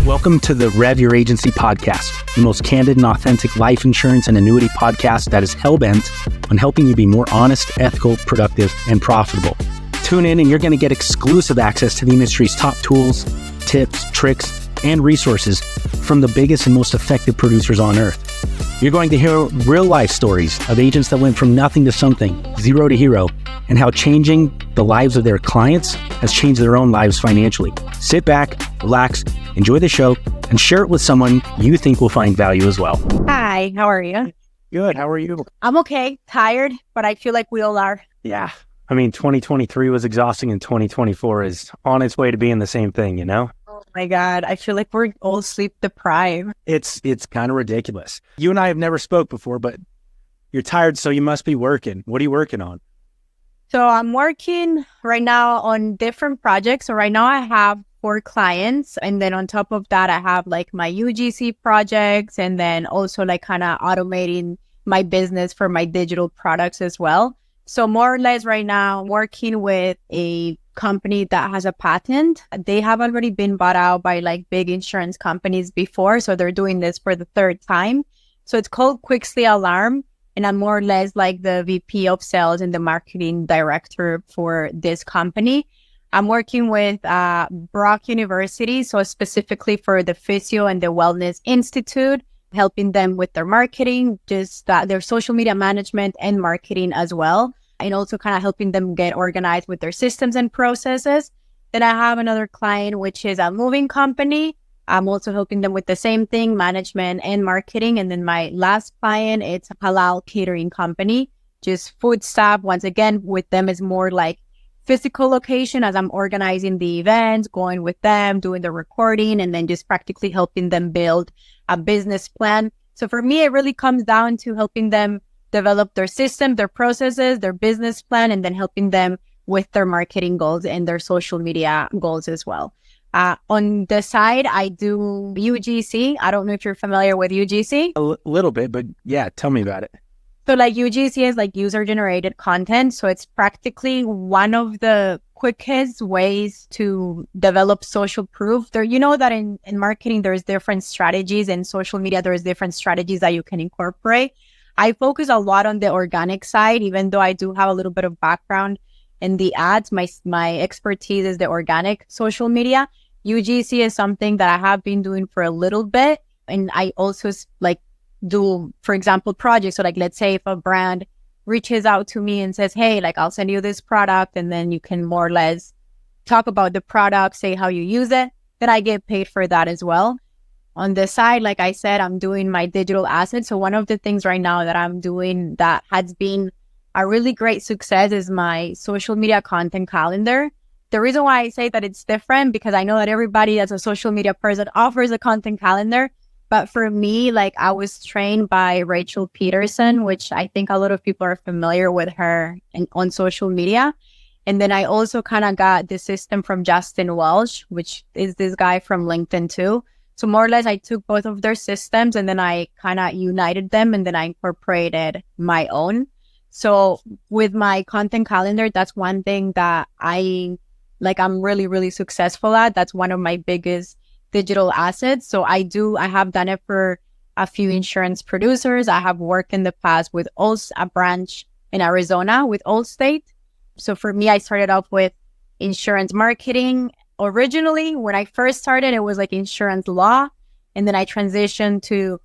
Welcome to the REV Your Agency Podcast, the most candid and authentic life insurance and annuity podcast that is hell-bent on helping you be more honest, ethical, productive, and profitable. Tune in and you're going to get exclusive access to the industry's top tools, tips, tricks, and resources from the biggest and most effective producers on earth. You're going to hear real-life stories of agents that went from nothing to something, zero to hero, and how changing the lives of their clients has changed their own lives financially. Sit back, relax, enjoy the show, and share it with someone you think will find value as well. Hi, how are you? Good, how are you? I'm okay, tired, but I feel like we all are. Yeah, I mean, 2023 was exhausting and 2024 is on its way to being the same thing, you know? Oh my God, I feel like we're all sleep deprived. It's kind of ridiculous. You and I have never spoke before, but you're tired, so you must be working. What are you working on? So I'm working right now on different projects. So right now I have 4 clients. And then on top of that, I have like my UGC projects and then also like kind of automating my business for my digital products as well. So more or less right now, I'm working with a company that has a patent. They have already been bought out by like big insurance companies before. So they're doing this for the 3rd time. So it's called Quixley Alarm. And I'm more or less like the VP of sales and the marketing director for this company. I'm working with Brock University, so specifically for the Physio and the Wellness Institute, helping them with their marketing, just their social media management and marketing as well, and also kind of helping them get organized with their systems and processes. Then I have another client, which is a moving company. I'm also helping them with the same thing, management and marketing. And then my last client, it's a halal catering company, just food stuff. Once again, with them is more like physical location as I'm organizing the events, going with them, doing the recording, and then just practically helping them build a business plan. So for me, it really comes down to helping them develop their system, their processes, their business plan, and then helping them with their marketing goals and their social media goals as well. On the side, I do UGC. I don't know if you're familiar with UGC. A little bit, but yeah, tell me about it. So like UGC is like user-generated content. So it's practically one of the quickest ways to develop social proof. There, you know that in marketing, there's different strategies. In social media, there's different strategies that you can incorporate. I focus a lot on the organic side, even though I do have a little bit of background in the ads. My expertise is the organic social media. UGC is something that I have been doing for a little bit. And I also like do, for example, projects. So like, let's say if a brand reaches out to me and says, hey, like I'll send you this product and then you can more or less talk about the product, say how you use it, then I get paid for that as well. On the side, like I said, I'm doing my digital assets. So one of the things right now that I'm doing that has been a really great success is my social media content calendar. The reason why I say that it's different, because I know that everybody that's a social media person offers a content calendar. But for me, like I was trained by Rachel Peterson, which I think a lot of people are familiar with her on social media. And then I also kind of got the system from Justin Welsh, which is this guy from LinkedIn too. So more or less, I took both of their systems and then I kind of united them and then I incorporated my own. So with my content calendar, that's one thing that I'm really, really successful at. That's one of my biggest digital assets. So I have done it for a few insurance producers. I have worked in the past with a branch in Arizona with Allstate. So for me, I started off with insurance marketing. Originally, when I first started, it was like insurance law. And then I transitioned to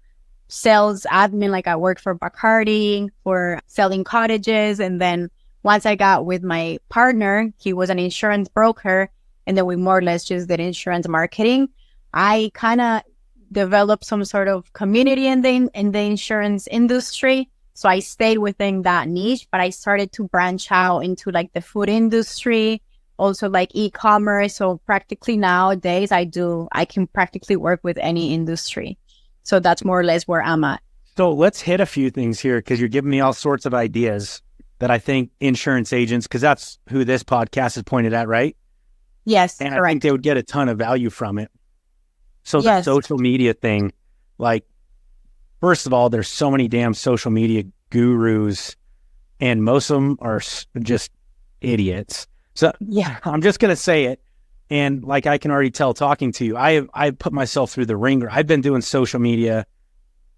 sales admin. Like I worked for Bacardi for selling cottages. And then once I got with my partner, he was an insurance broker. And then we more or less just did insurance marketing. I kind of developed some sort of community in the insurance industry. So I stayed within that niche, but I started to branch out into like the food industry, also like e-commerce. So practically nowadays I can practically work with any industry. So that's more or less where I'm at. So let's hit a few things here because you're giving me all sorts of ideas that I think insurance agents, because that's who this podcast is pointed at, right? Yes, and correct. I think they would get a ton of value from it. So yes. The social media thing, like, first of all, there's so many damn social media gurus and most of them are just idiots. So yeah, I'm just going to say it. And like I can already tell talking to you, I put myself through the ringer. I've been doing social media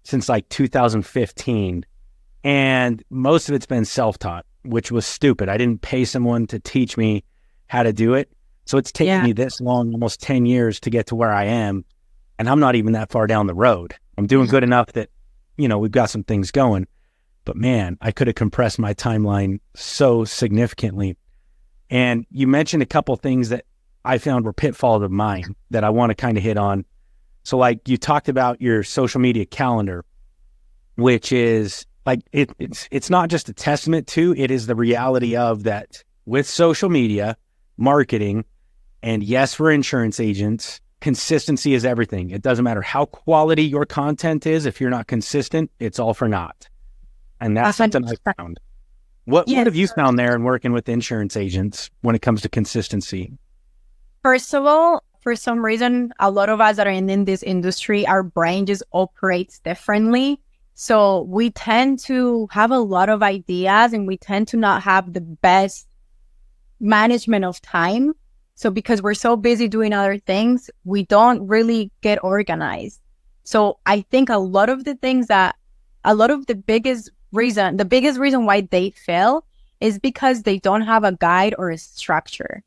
since like 2015, and most of it's been self-taught, which was stupid. I didn't pay someone to teach me how to do it. So it's taken me this long, almost 10 years to get to where I am. And I'm not even that far down the road. I'm doing good enough that, we've got some things going. But man, I could have compressed my timeline so significantly. And you mentioned a couple things that I found were pitfalls of mine that I want to kind of hit on. So like you talked about your social media calendar, which is like, it's not just a testament to, it is the reality of that with social media, marketing, and yes, for insurance agents, consistency is everything. It doesn't matter how quality your content is. If you're not consistent, it's all for naught. And that's something I found. What have you found there in working with insurance agents when it comes to consistency? First of all, for some reason, a lot of us that are in this industry, our brain just operates differently. So we tend to have a lot of ideas and we tend to not have the best management of time. So because we're so busy doing other things, we don't really get organized. So I think a lot of the biggest reason why they fail is because they don't have a guide or a structure.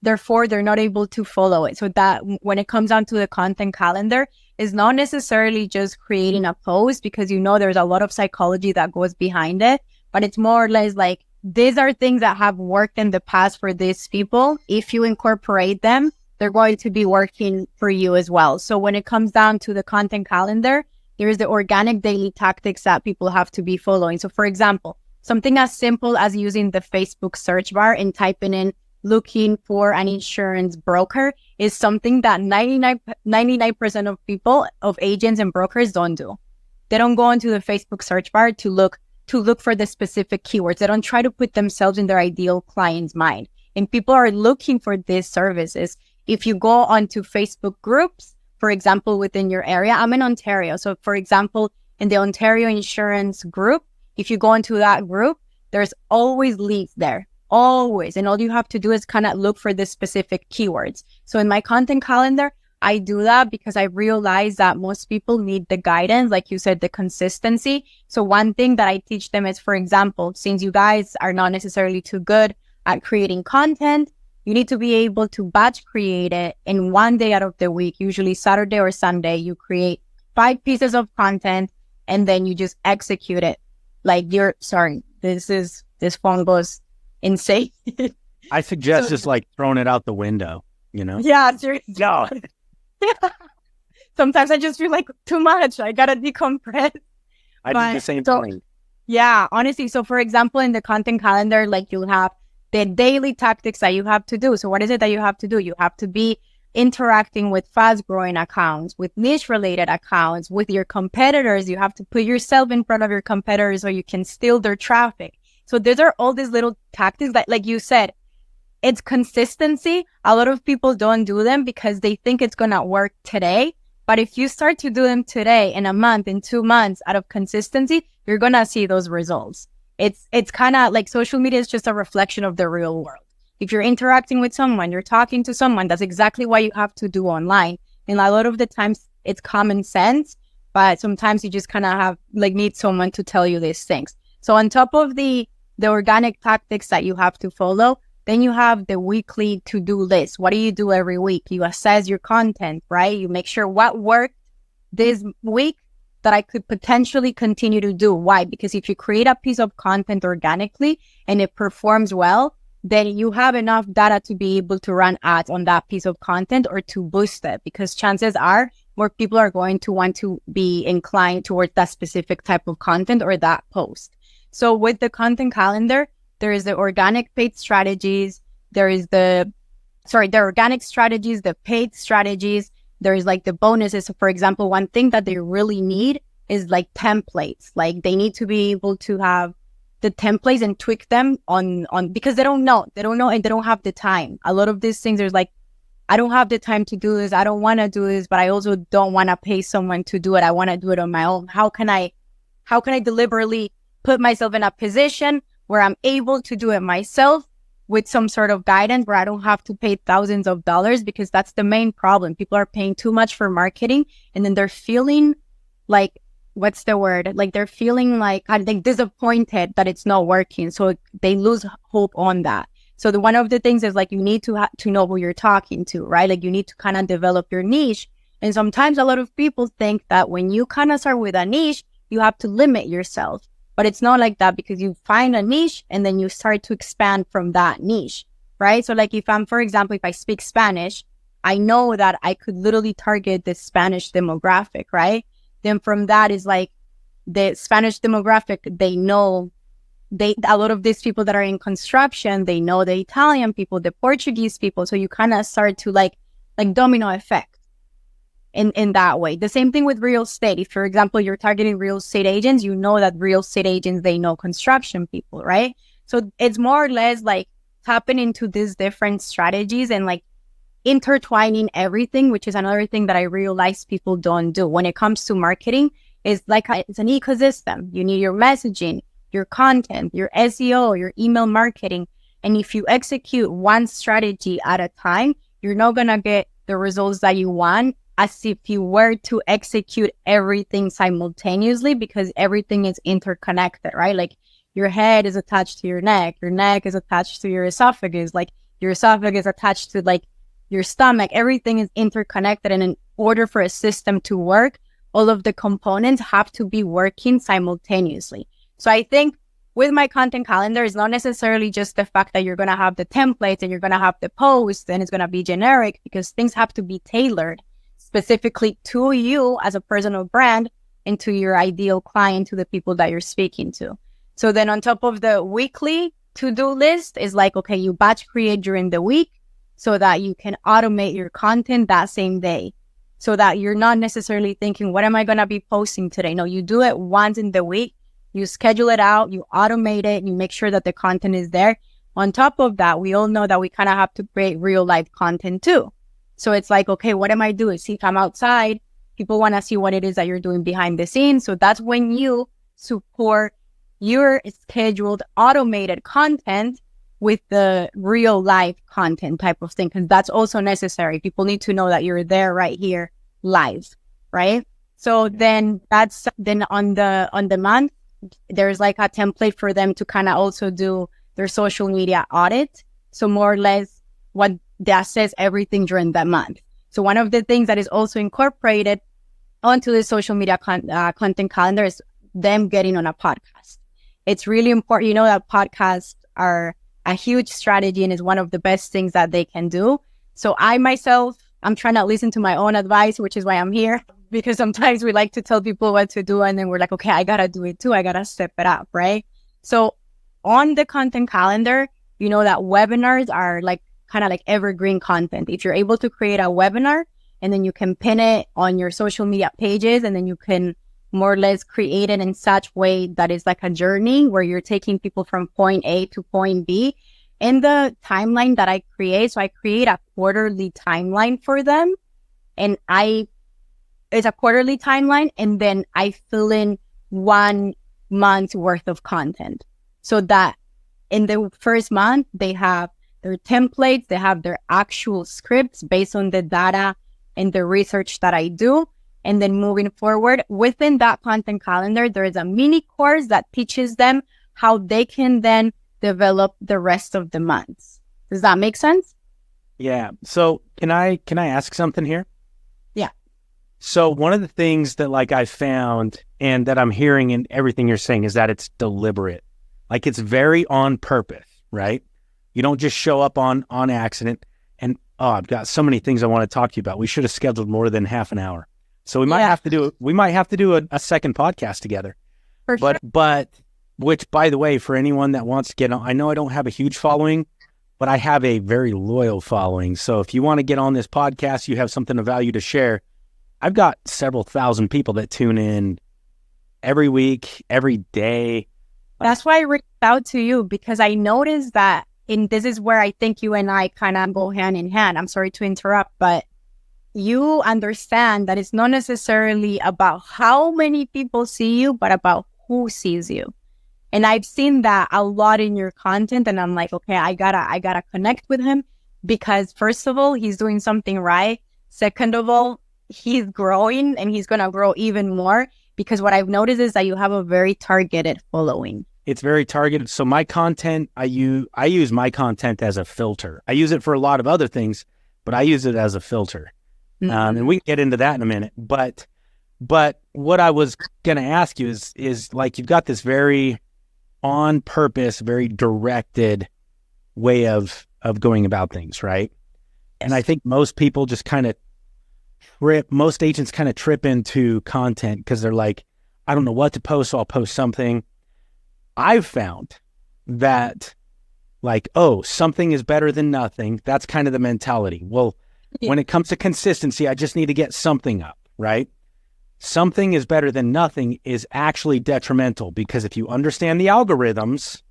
Therefore, they're not able to follow it. So that when it comes down to the content calendar, is not necessarily just creating a post, because there's a lot of psychology that goes behind it, but it's more or less like, these are things that have worked in the past for these people. If you incorporate them, they're going to be working for you as well. So when it comes down to the content calendar, there is the organic daily tactics that people have to be following. So for example, something as simple as using the Facebook search bar and typing in looking for an insurance broker is something that 99% of people, of agents and brokers, don't do. They don't go into the Facebook search bar to look for the specific keywords. They don't try to put themselves in their ideal client's mind. And people are looking for these services. If you go onto Facebook groups, for example, within your area, I'm in Ontario. So for example, in the Ontario insurance group, if you go into that group, there's always leads there, always. And all you have to do is kind of look for the specific keywords. So in my content calendar, I do that because I realize that most people need the guidance, like you said, the consistency. So one thing that I teach them is, for example, since you guys are not necessarily too good at creating content, you need to be able to batch create it in one day out of the week, usually Saturday or Sunday. You create 5 pieces of content and then you just execute it. Like this phone goes insane. I suggest just like throwing it out the window, Yeah, seriously. No. Sometimes I just feel like too much. I gotta decompress. I do the same thing. Yeah, honestly. So for example, in the content calendar, like you'll have the daily tactics that you have to do. So what is it that you have to do? You have to be interacting with fast growing accounts, with niche related accounts, with your competitors. You have to put yourself in front of your competitors so you can steal their traffic. So these are all these little tactics that, like you said, it's consistency. A lot of people don't do them because they think it's going to work today. But if you start to do them today, in a month, in 2 months, out of consistency, you're going to see those results. It's kind of like social media is just a reflection of the real world. If you're interacting with someone, you're talking to someone, that's exactly what you have to do online. And a lot of the times it's common sense, but sometimes you just kind of need someone to tell you these things. So on top of the organic tactics that you have to follow, then you have the weekly to-do list. What do you do every week? You assess your content, right? You make sure what worked this week that I could potentially continue to do. Why? Because if you create a piece of content organically and it performs well, then you have enough data to be able to run ads on that piece of content or to boost it, because chances are more people are going to want to be inclined towards that specific type of content or that post. So with the content calendar, there is the organic paid strategies. There is the organic strategies, the paid strategies. There is like the bonuses. So for example, one thing that they really need is like templates. Like they need to be able to have the templates and tweak them on because they don't know, and they don't have the time. A lot of these things, there's like, I don't have the time to do this. I don't want to do this, but I also don't want to pay someone to do it. I want to do it on my own. How can I deliberately put myself in a position where I'm able to do it myself with some sort of guidance where I don't have to pay thousands of dollars, because that's the main problem. People are paying too much for marketing, and then they're feeling like, what's the word? Like they're feeling like disappointed that it's not working. So they lose hope on that. So one of the things is like, you need to know who you're talking to, right? Like you need to kind of develop your niche. And sometimes a lot of people think that when you kind of start with a niche, you have to limit yourself. But it's not like that, because you find a niche and then you start to expand from that niche, right? So like for example, if I speak Spanish, I know that I could literally target the Spanish demographic, right? Then from that is like the Spanish demographic, a lot of these people that are in construction, they know the Italian people, the Portuguese people. So you kind of start to like domino effect in that way. The same thing with real estate. If, for example, you're targeting real estate agents, you know that real estate agents, they know construction people, right? So it's more or less like tapping into these different strategies and like intertwining everything, which is another thing that I realize people don't do when it comes to marketing. It's like it's an ecosystem. You need your messaging, your content, your SEO, your email marketing. And if you execute one strategy at a time, you're not going to get the results that you want as if you were to execute everything simultaneously, because everything is interconnected, right? Like your head is attached to your neck is attached to your esophagus, like your esophagus attached to like your stomach. Everything is interconnected. And in order for a system to work, all of the components have to be working simultaneously. So I think with my content calendar, it's not necessarily just the fact that you're going to have the templates and you're going to have the posts and it's going to be generic, because things have to be tailored specifically to you as a personal brand and to your ideal client, to the people that you're speaking to. So then on top of the weekly to-do list is like, okay, you batch create during the week so that you can automate your content that same day, so that you're not necessarily thinking, what am I going to be posting today? No, you do it once in the week. You schedule it out, you automate it, you make sure that the content is there. On top of that, we all know that we kind of have to create real life content too. So it's like, okay, what am I doing? See, if I'm outside, people want to see what it is that you're doing behind the scenes. So that's when you support your scheduled automated content with the real life content type of thing, because that's also necessary. People need to know that you're there right here live, right? So then on the month, there's like a template for them to kind of also do their social media audit. So more or less what that says everything during that month. So one of the things that is also incorporated onto the social media content calendar is them getting on a podcast. It's really important. You know that podcasts are a huge strategy and is one of the best things that they can do. So I'm trying to listen to my own advice, which is why I'm here, because sometimes we like to tell people what to do and then we're like, okay, I got to do it too. I got to step it up, right? So on the content calendar, you know that webinars are like kind of like evergreen content. If you're able to create a webinar and then you can pin it on your social media pages, and then you can more or less create it in such way that is like a journey where you're taking people from point A to point B in the timeline that I create. So I create a quarterly timeline for them, and it's a quarterly timeline, and then I fill in 1 month's worth of content, so that in the first month they have their templates, they have their actual scripts based on the data and the research that I do. And then moving forward within that content calendar, there is a mini course that teaches them how they can then develop the rest of the months. Does that make sense? Yeah. So can I ask something here? Yeah. So one of the things that like I found and that I'm hearing in everything you're saying is that it's deliberate. Like it's very on purpose, right? You don't just show up on accident. And I've got so many things I want to talk to you about. We should have scheduled more than half an hour. So we might have to do a second podcast together. For sure. But which, by the way, for anyone that wants to get on, I know I don't have a huge following, but I have a very loyal following. So if you want to get on this podcast, you have something of value to share. I've got several thousand people that tune in every week, every day. That's why I reached out to you, because I noticed that, and this is where I think you and I kind of go hand in hand. I'm sorry to interrupt, but you understand that it's not necessarily about how many people see you, but about who sees you. And I've seen that a lot in your content. And I'm like, okay, I gotta connect with him because first of all, he's doing something right. Second of all, he's growing and he's going to grow even more because what I've noticed is that you have a very targeted following. It's very targeted. So my content, I use my content as a filter. I use it for a lot of other things, but I use it as a filter. And we can get into that in a minute. But what I was going to ask you is like, you've got this very on purpose, very directed way of going about things, right? Yes. And I think most people just most agents kind of trip into content because they're like, I don't know what to post, so I'll post something. I've found that like, oh, something is better than nothing. That's kind of the mentality. Well, when it comes to consistency, I just need to get something up, right? Something is better than nothing is actually detrimental because if you understand the algorithms,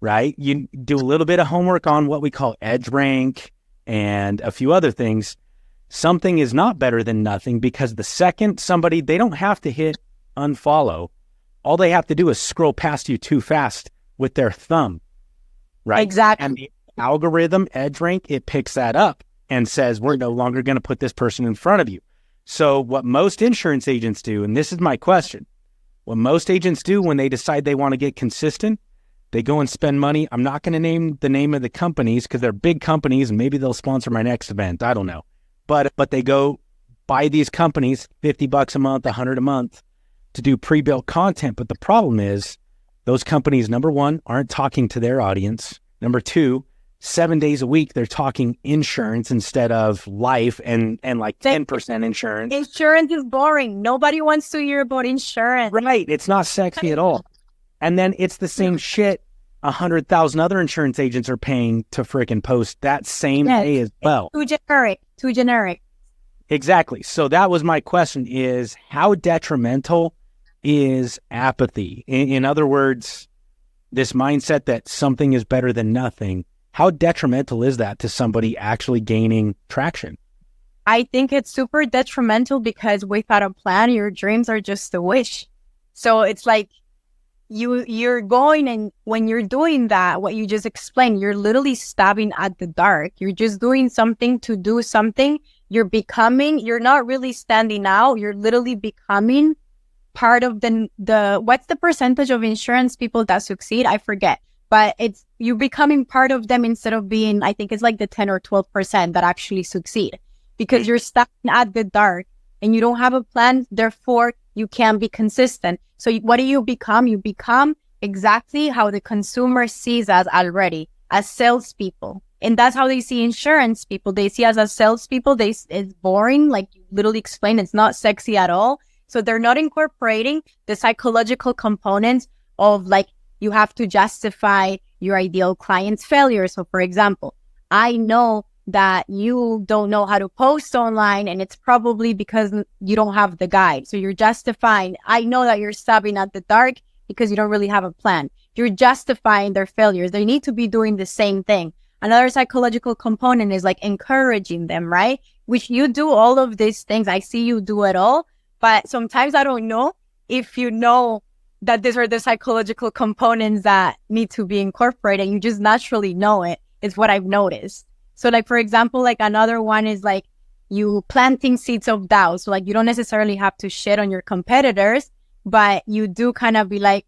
right, you do a little bit of homework on what we call edge rank and a few other things. Something is not better than nothing because the second they don't have to hit unfollow. All they have to do is scroll past you too fast with their thumb, right? Exactly. And the algorithm, edge rank, it picks that up and says, we're no longer going to put this person in front of you. So what most insurance agents do, and this is my question, what most agents do when they decide they want to get consistent, they go and spend money. I'm not going to name the name of the companies because they're big companies and maybe they'll sponsor my next event. I don't know. But they go buy these companies $50 a month, $100 a month to do pre-built content. But the problem is those companies, number one, aren't talking to their audience. Number two, 7 days a week, they're talking insurance instead of life and like 10% insurance. Insurance is boring. Nobody wants to hear about insurance. Right. It's not sexy at all. And then it's the same shit 100,000 other insurance agents are paying to freaking post that same day as well. Too generic. Exactly. So that was my question is how detrimental is apathy? In other words, this mindset that something is better than nothing, how detrimental is that to somebody actually gaining traction? I think it's super detrimental because without a plan, your dreams are just a wish. So it's like you're going and when you're doing that, what you just explained, you're literally stabbing at the dark. You're just doing something to do something. You're not really standing out. You're literally becoming part of the what's the percentage of insurance people that succeed? I forget. But it's you becoming part of them instead of being, I think it's like the 10 or 12% that actually succeed because you're stuck at the dark and you don't have a plan. Therefore, you can't be consistent. So what do you become? You become exactly how the consumer sees us already, as salespeople. And that's how they see insurance people. They see us as salespeople. It's boring. Like you literally explained, it's not sexy at all. So they're not incorporating the psychological components of like, you have to justify your ideal client's failure. So for example, I know that you don't know how to post online and it's probably because you don't have the guide. So you're justifying, I know that you're stabbing at the dark because you don't really have a plan. You're justifying their failures. They need to be doing the same thing. Another psychological component is like encouraging them, right? Which you do all of these things. I see you do it all, but sometimes I don't know if you know that these are the psychological components that need to be incorporated. You just naturally know it. It's what I've noticed. So like, for example, like another one is like you planting seeds of doubt. So like you don't necessarily have to shit on your competitors, but you do kind of be like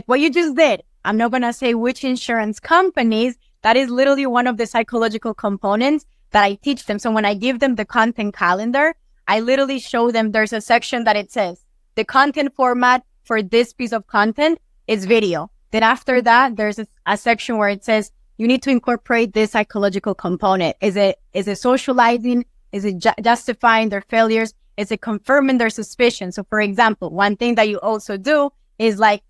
what you just did. I'm not going to say which insurance companies. That is literally one of the psychological components that I teach them. So when I give them the content calendar, I literally show them there's a section that it says the content format for this piece of content is video. Then after that, there's a section where it says you need to incorporate this psychological component. Is it socializing? Is it justifying their failures? Is it confirming their suspicion? So for example, one thing that you also do is like,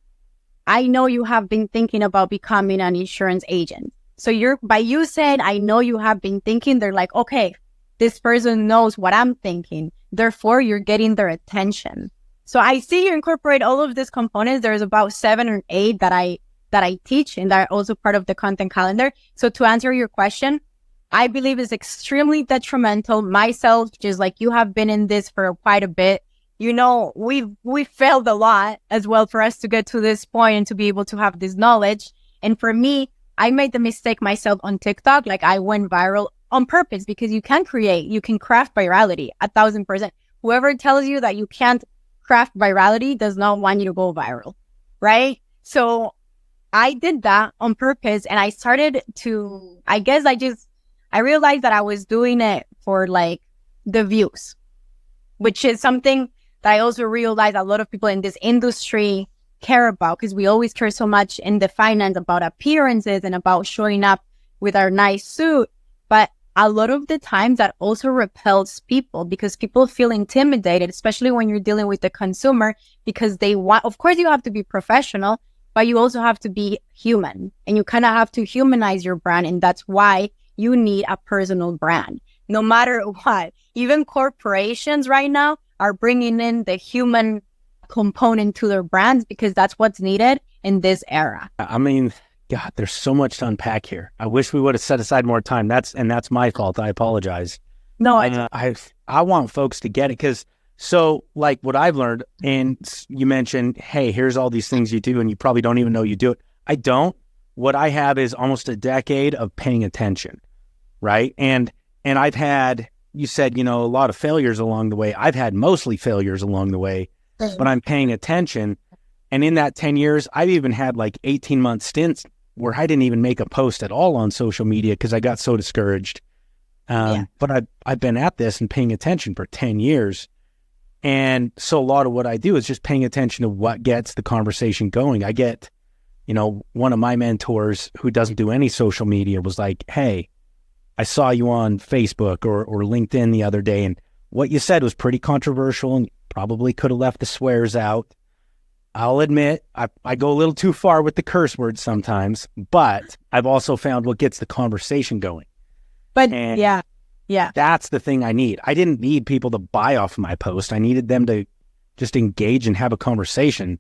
I know you have been thinking about becoming an insurance agent. So by you saying, I know you have been thinking, they're like, okay, this person knows what I'm thinking. Therefore, you're getting their attention. So I see you incorporate all of these components. There's about 7 or 8 that I teach and that are also part of the content calendar. So to answer your question, I believe it's extremely detrimental. Myself, just like you have been in this for quite a bit, we failed a lot as well for us to get to this point and to be able to have this knowledge. And for me, I made the mistake myself on TikTok. Like, I went viral on purpose because you can craft virality 1,000%. Whoever tells you that you can't craft virality does not want you to go viral, right? So I did that on purpose, and I started to, I realized that I was doing it for like the views, which is something that I also realized a lot of people in this industry care about, because we always care so much in the finance about appearances and about showing up with our nice suit. But a lot of the times that also repels people, because people feel intimidated, especially when you're dealing with the consumer, because they want, of course you have to be professional, but you also have to be human, and you kind of have to humanize your brand. And that's why you need a personal brand, no matter what. Even corporations right now are bringing in the human component to their brands, because that's what's needed in this era. I mean, God, there's so much to unpack here. I wish we would have set aside more time. That's my fault. I apologize. No, I want folks to get it, because so like what I've learned, and you mentioned, hey, here's all these things you do, and you probably don't even know you do it. I don't. What I have is almost a decade of paying attention, right? And I've had, you said, a lot of failures along the way. I've had mostly failures along the way, but I'm paying attention. And in that 10 years, I've even had like 18-month stints where I didn't even make a post at all on social media because I got so discouraged. But I've been at this and paying attention for 10 years. And so a lot of what I do is just paying attention to what gets the conversation going. I get, one of my mentors who doesn't do any social media was like, hey, I saw you on Facebook or LinkedIn the other day, and what you said was pretty controversial and probably could have left the swears out. I'll admit, I go a little too far with the curse words sometimes, but I've also found what gets the conversation going. But and yeah, that's the thing I need. I didn't need people to buy off my post. I needed them to just engage and have a conversation.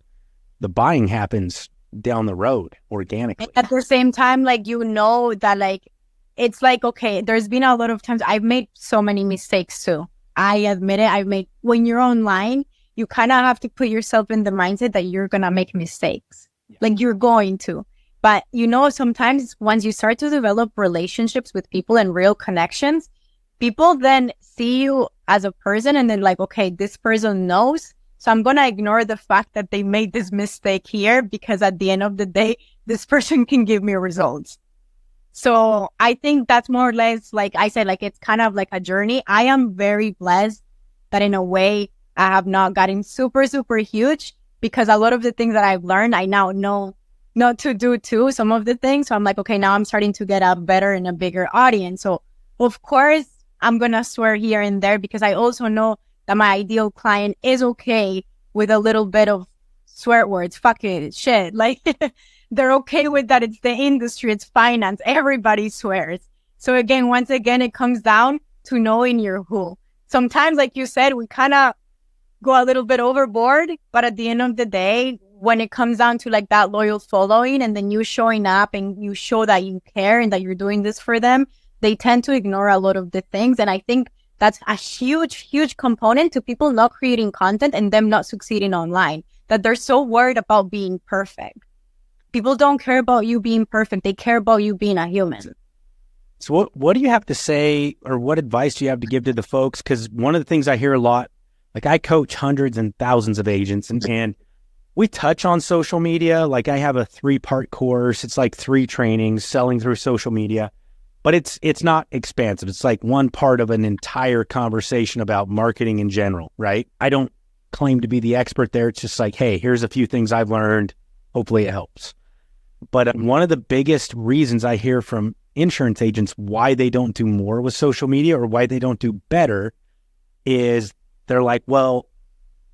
The buying happens down the road organically. At the same time, like, that, like, it's like, okay, there's been a lot of times I've made so many mistakes too. I admit it. When you're online, you kind of have to put yourself in the mindset that you're going to make mistakes. Yeah. Like, you're going to. But, sometimes once you start to develop relationships with people and real connections, people then see you as a person, and then like, okay, this person knows. So I'm going to ignore the fact that they made this mistake here, because at the end of the day, this person can give me results. So I think that's more or less, like I said, like, it's kind of like a journey. I am very blessed that in a way I have not gotten super, super huge, because a lot of the things that I've learned, I now know not to do too, some of the things. So I'm like, okay, now I'm starting to get a better and a bigger audience. So of course, I'm going to swear here and there, because I also know that my ideal client is okay with a little bit of swear words, fuck it, shit. Like, they're okay with that. It's the industry, it's finance, everybody swears. So again, once again, it comes down to knowing your who. Sometimes, like you said, we kind of go a little bit overboard, but at the end of the day, when it comes down to like that loyal following, and then you showing up and you show that you care and that you're doing this for them, they tend to ignore a lot of the things. And I think that's a huge, huge component to people not creating content and them not succeeding online, that they're so worried about being perfect. People don't care about you being perfect. They care about you being a human. So what do you have to say, or what advice do you have to give to the folks? Because one of the things I hear a lot, like, I coach hundreds and thousands of agents, and we touch on social media. Like, I have a 3-part course. It's like 3 trainings, selling through social media, but it's not expansive. It's like one part of an entire conversation about marketing in general, right? I don't claim to be the expert there. It's just like, hey, here's a few things I've learned. Hopefully it helps. But one of the biggest reasons I hear from insurance agents why they don't do more with social media, or why they don't do better, is they're like, well,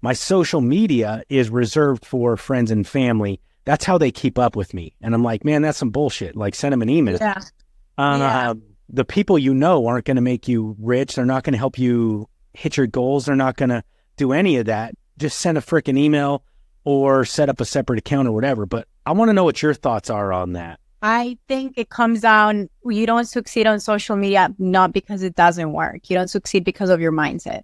my social media is reserved for friends and family. That's how they keep up with me. And I'm like, man, that's some bullshit. Like, send them an email. The people aren't going to make you rich. They're not going to help you hit your goals. They're not going to do any of that. Just send a freaking email or set up a separate account or whatever. But I want to know what your thoughts are on that. I think it comes down, you don't succeed on social media, not because it doesn't work. You don't succeed because of your mindset.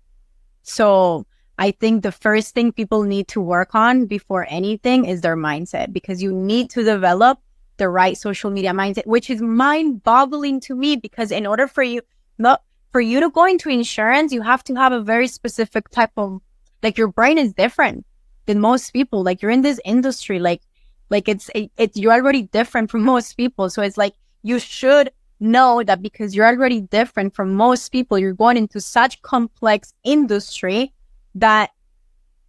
So I think the first thing people need to work on before anything is their mindset, because you need to develop the right social media mindset, which is mind-boggling to me, because in order for you to go into insurance, you have to have a very specific type of, like, your brain is different than most people. Like, you're in this industry, like it's you're already different from most people. So it's like, you should know that because you're already different from most people, you're going into such complex industry that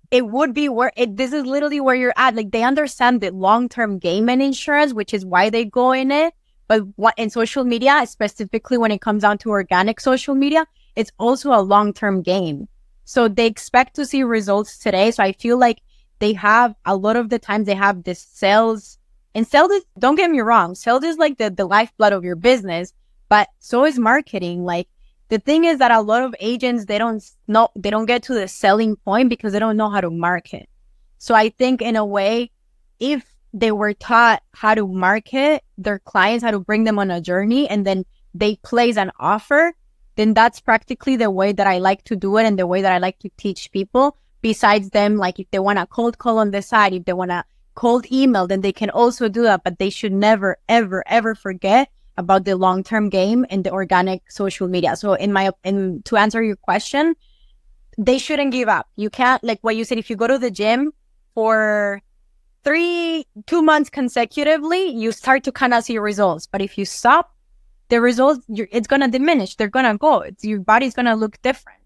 it would be this is literally where you're at. Like, they understand the long-term game in insurance, which is why they go in it. But what in social media, specifically when it comes down to organic social media, it's also a long-term game. So they expect to see results today. So I feel like they have, a lot of the times they have this sales, and sales is, don't get me wrong, sales is like the lifeblood of your business, but so is marketing. Like, the thing is that a lot of agents, they don't get to the selling point because they don't know how to market. So I think in a way, if they were taught how to market their clients, how to bring them on a journey, and then they place an offer, then that's practically the way that I like to do it and the way that I like to teach people. Besides them, like, if they want to cold call on the side, if they want to cold email, then they can also do that. But they should never, ever, ever forget about the long-term game and the organic social media. So to answer your question, they shouldn't give up. You can't, like what you said, if you go to the gym for 2 months consecutively, you start to kind of see results. But if you stop, the results, it's going to diminish. They're going to go. Your body's going to look different.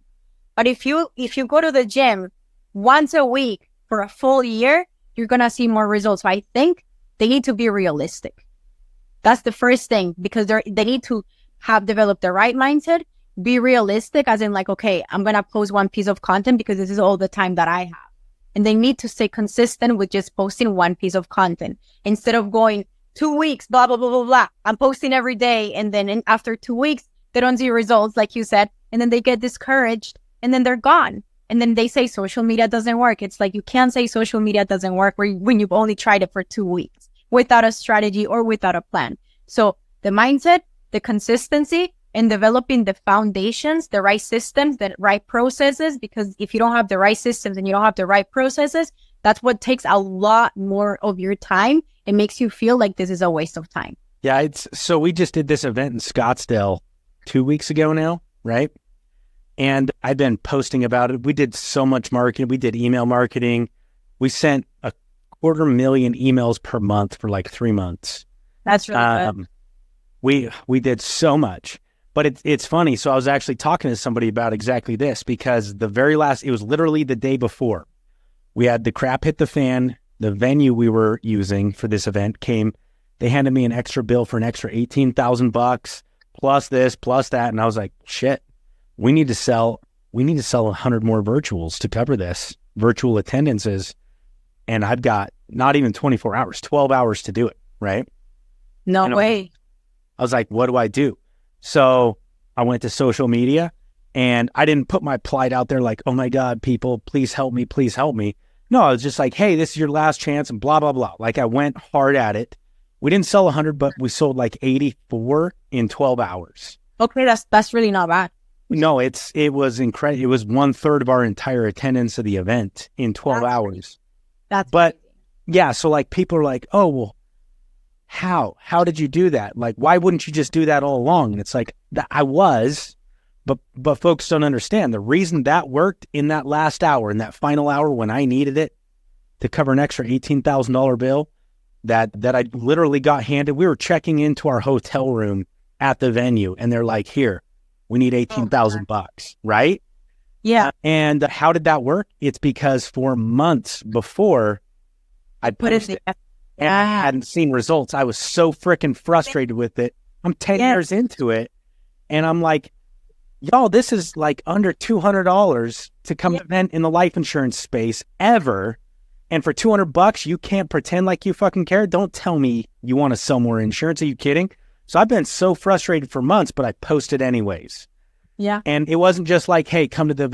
But if you go to the gym once a week for a full year, you're going to see more results. So I think they need to be realistic. That's the first thing, because they need to have developed the right mindset, be realistic, as in like, okay, I'm going to post one piece of content because this is all the time that I have. And they need to stay consistent with just posting one piece of content instead of going 2 weeks, blah, blah, blah, blah, blah. I'm posting every day. And then after 2 weeks, they don't see results, like you said. And then they get discouraged and then they're gone. And then they say social media doesn't work. It's like, you can't say social media doesn't work when you've only tried it for 2 weeks without a strategy or without a plan. So the mindset, the consistency, and developing the foundations, the right systems, the right processes, because if you don't have the right systems and you don't have the right processes, that's what takes a lot more of your time. It makes you feel like this is a waste of time. Yeah, so we just did this event in Scottsdale 2 weeks ago now, right? And I've been posting about it. We did so much marketing. We did email marketing. We sent 250,000 emails per month for like 3 months. That's really good. We did so much. But it's funny. So I was actually talking to somebody about exactly this, because it was literally the day before we had the crap hit the fan. The venue we were using for this event they handed me an extra bill for an extra $18,000 plus this, plus that. And I was like, shit, we need to sell 100 more virtuals to cover this, virtual attendances. And I've got not even 24 hours, 12 hours to do it. Right. No way. I was like, what do I do? So I went to social media, and I didn't put my plight out there like, oh my God, people, please help me, please help me. No, I was just like, hey, this is your last chance and blah, blah, blah. Like, I went hard at it. We didn't sell 100, but we sold like 84 in 12 hours. Okay, that's really not bad. No, it was incredible. It was 1/3 of our entire attendance of the event in 12 hours. But yeah, so like people are like, oh, well, how did you do that? Like, why wouldn't you just do that all along? And it's like, but folks don't understand the reason that worked in that last hour, in that final hour when I needed it to cover an extra $18,000 bill that I literally got handed. We were checking into our hotel room at the venue, and they're like, here, we need $18,000, right? Yeah. And how did that work? It's because for months before I put it and I hadn't seen results. I was so freaking frustrated with it. I'm 10 years into it, and I'm like, y'all, this is like under $200 to come to an event in the life insurance space ever. And for $200, you can't pretend like you fucking care. Don't tell me you want to sell more insurance. Are you kidding? So I've been so frustrated for months, but I posted anyways. Yeah. And it wasn't just like, hey, come to the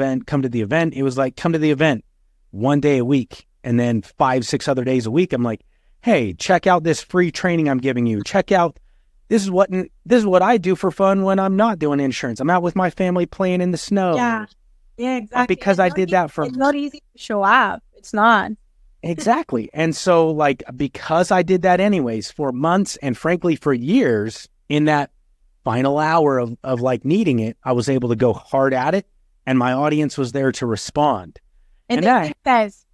event. It was like, come to the event 1 day a week. And then 5-6 other days a week, I'm like, hey, check out this free training I'm giving you. Check out, this is what I do for fun when I'm not doing insurance. I'm out with my family playing in the snow. Yeah. Yeah, exactly. Because I did that for... It's not easy to show up. It's not. Exactly. And so like, because I did that anyways for months and frankly for years, in that final hour of like needing it, I was able to go hard at it and my audience was there to respond. And that says,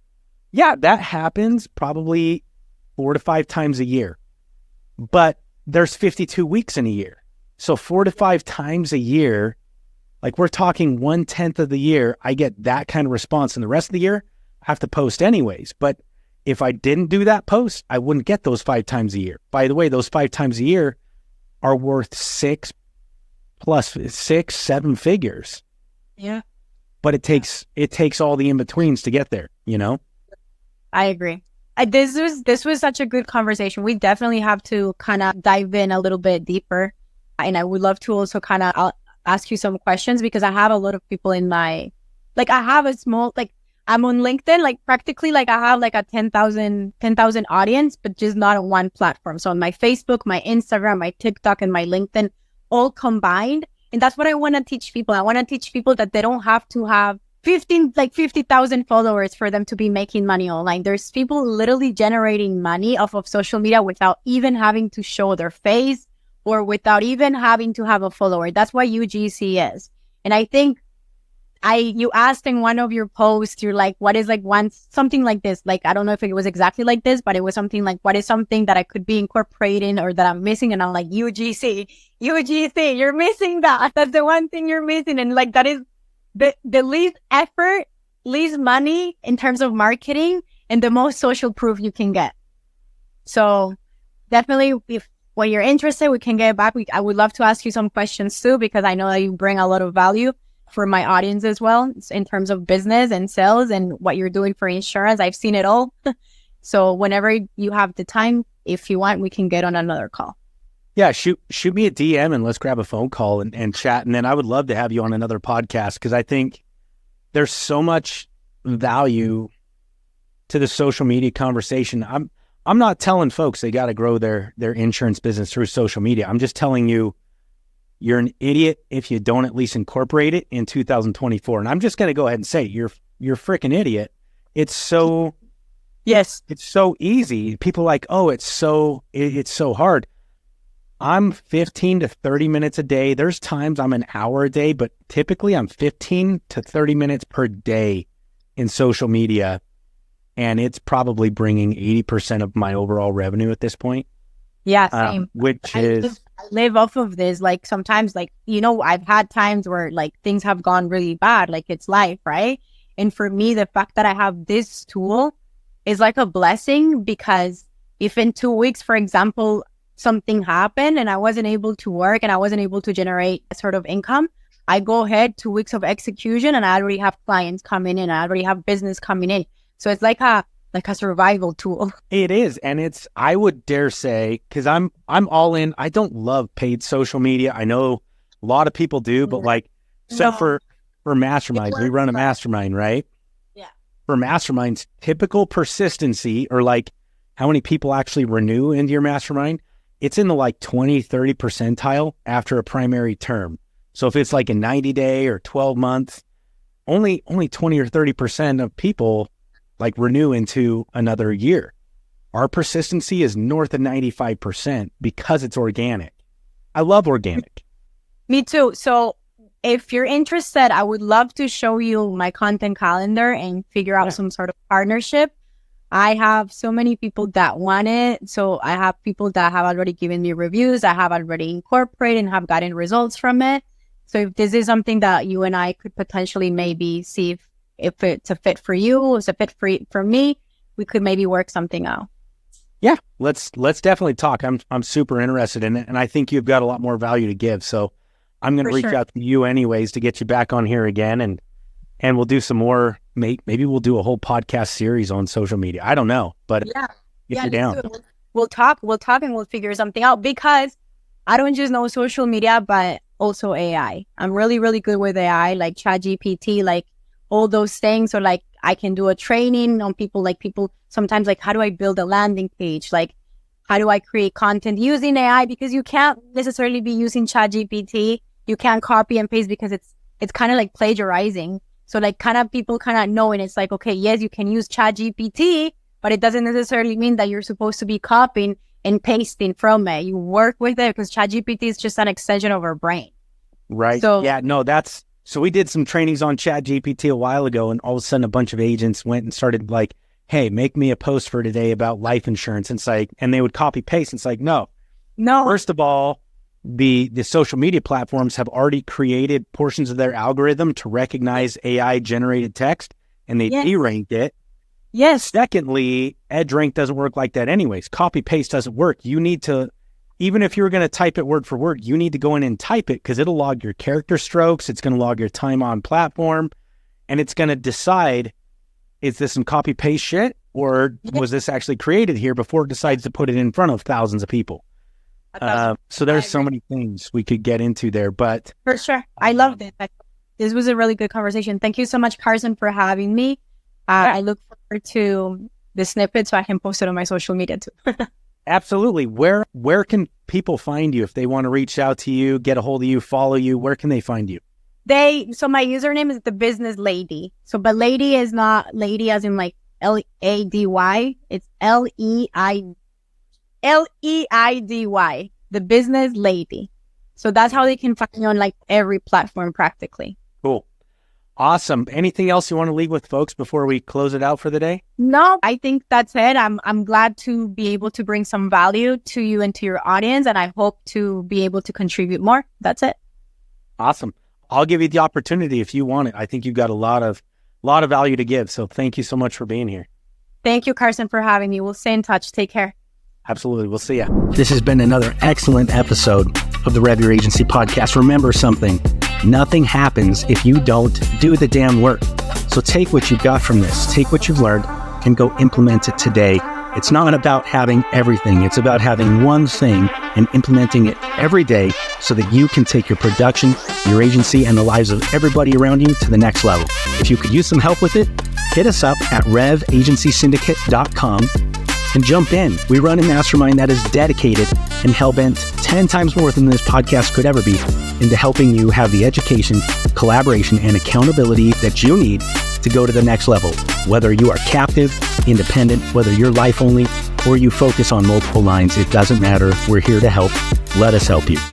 yeah, that happens probably 4 to 5 times a year, but there's 52 weeks in a year. So 4 to 5 times a year, like we're talking 1/10 of the year, I get that kind of response. And the rest of the year, I have to post anyways. But if I didn't do that post, I wouldn't get those 5 times a year. By the way, those 5 times a year are worth 6 plus 6, 7 figures. Yeah. But it takes all the in-betweens to get there, you know? I agree. This was such a good conversation. We definitely have to kind of dive in a little bit deeper. And I would love to also kind of ask you some questions because I have a lot of people in my, like I have a small, like I'm on LinkedIn, like practically like I have like a 10,000 audience, but just not on one platform. So on my Facebook, my Instagram, my TikTok, and my LinkedIn all combined. And that's what I want to teach people. I want to teach people that they don't have to have 50,000 followers for them to be making money online. There's people literally generating money off of social media without even having to show their face or without even having to have a follower. That's what UGC is. And I think you asked in one of your posts, you're like, what is like something like this? Like, I don't know if it was exactly like this, but it was something like, what is something that I could be incorporating or that I'm missing? And I'm like, UGC, you're missing that. That's the one thing you're missing. And like, that is the least effort, least money in terms of marketing and the most social proof you can get. So definitely when you're interested, we can get back. I would love to ask you some questions too, because I know that you bring a lot of value for my audience as well in terms of business and sales and what you're doing for insurance. I've seen it all. So whenever you have the time, if you want, we can get on another call. Yeah, shoot me a DM and let's grab a phone call and chat. And then I would love to have you on another podcast because I think there's so much value to the social media conversation. I'm not telling folks they got to grow their insurance business through social media. I'm just telling you, you're an idiot if you don't at least incorporate it in 2024. And I'm just going to go ahead and say you're a freaking idiot. It's so easy. People are like, oh, it's so hard. I'm 15 to 30 minutes a day. There's times I'm an hour a day, but typically I'm 15 to 30 minutes per day in social media. And it's probably bringing 80% of my overall revenue at this point. Yeah, same. I live off of this. Like sometimes, like, you know, I've had times where like things have gone really bad, like it's life, right? And for me, the fact that I have this tool is like a blessing because if in 2 weeks, for example, something happened and I wasn't able to work and I wasn't able to generate a sort of income, I go ahead 2 weeks of execution and I already have clients coming in. I already have business coming in. So it's like a survival tool. It is. And I would dare say, because I'm all in. I don't love paid social media. I know a lot of people do, but like, except for masterminds, we run a mastermind, right? Yeah. For masterminds, typical persistency or like how many people actually renew into your mastermind, it's in the like 20, 30 percentile after a primary term. So if it's like a 90-day or 12 months, only 20 or 30% of people like renew into another year. Our persistency is north of 95% because it's organic. I love organic. Me too. So if you're interested, I would love to show you my content calendar and figure out some sort of partnership. I have so many people that want it. So I have people that have already given me reviews. I have already incorporated and have gotten results from it. So if this is something that you and I could potentially maybe see if it's a fit for you, it's a fit for me, we could maybe work something out. Yeah, let's definitely talk. I'm super interested in it, and I think you've got a lot more value to give. So I'm going to reach out to you anyways to get you back on here again, and we'll do some more. Maybe we'll do a whole podcast series on social media. I don't know, but if you're down, we'll talk, and we'll figure something out because I don't just know social media, but also AI. I'm really, really good with AI, like ChatGPT, like all those things. Or like I can do a training on people sometimes like, how do I build a landing page? Like, how do I create content using AI? Because you can't necessarily be using ChatGPT. You can't copy and paste because it's kind of like plagiarizing. So like kind of people kind of knowing it's like, okay, yes, you can use ChatGPT, but it doesn't necessarily mean that you're supposed to be copying and pasting from it. You work with it because ChatGPT is just an extension of our brain. Right. So yeah, no, so we did some trainings on ChatGPT a while ago, and all of a sudden a bunch of agents went and started like, hey, make me a post for today about life insurance. And it's like, and they would copy paste. And it's like, no. First of all, the social media platforms have already created portions of their algorithm to recognize AI generated text, and they de-ranked it. Yes. Secondly, EdgeRank doesn't work like that anyways. Copy paste doesn't work. You need to, even if you were going to type it word for word, you need to go in and type it because it'll log your character strokes. It's going to log your time on platform, and it's going to decide, is this some copy paste shit, or was this actually created here before it decides to put it in front of thousands of people? So there's so many things we could get into there, but for sure. I loved it. This was a really good conversation. Thank you so much, Carson, for having me. I look forward to the snippet so I can post it on my social media too. Absolutely. Where can people find you if they want to reach out to you, get a hold of you, follow you? Where can they find you? So my username is the business lady. So, but lady is not lady as in like Lady. It's Leidy, the business lady. So that's how they can find you on like every platform practically. Cool. Awesome. Anything else you want to leave with folks before we close it out for the day? No, I think that's it. I'm glad to be able to bring some value to you and to your audience, and I hope to be able to contribute more. That's it. Awesome. I'll give you the opportunity if you want it. I think you've got a lot of value to give. So thank you so much for being here. Thank you, Carson, for having me. We'll stay in touch. Take care. Absolutely. We'll see you. This has been another excellent episode of the REV Your Agency Podcast. Remember something, nothing happens if you don't do the damn work. So take what you've got from this, take what you've learned, and go implement it today. It's not about having everything. It's about having one thing and implementing it every day so that you can take your production, your agency, and the lives of everybody around you to the next level. If you could use some help with it, hit us up at revagencysyndicate.com and jump in. We run a mastermind that is dedicated and hell-bent 10 times more than this podcast could ever be into helping you have the education, collaboration, and accountability that you need to go to the next level. Whether you are captive, independent, whether you're life only, or you focus on multiple lines, it doesn't matter. We're here to help. Let us help you.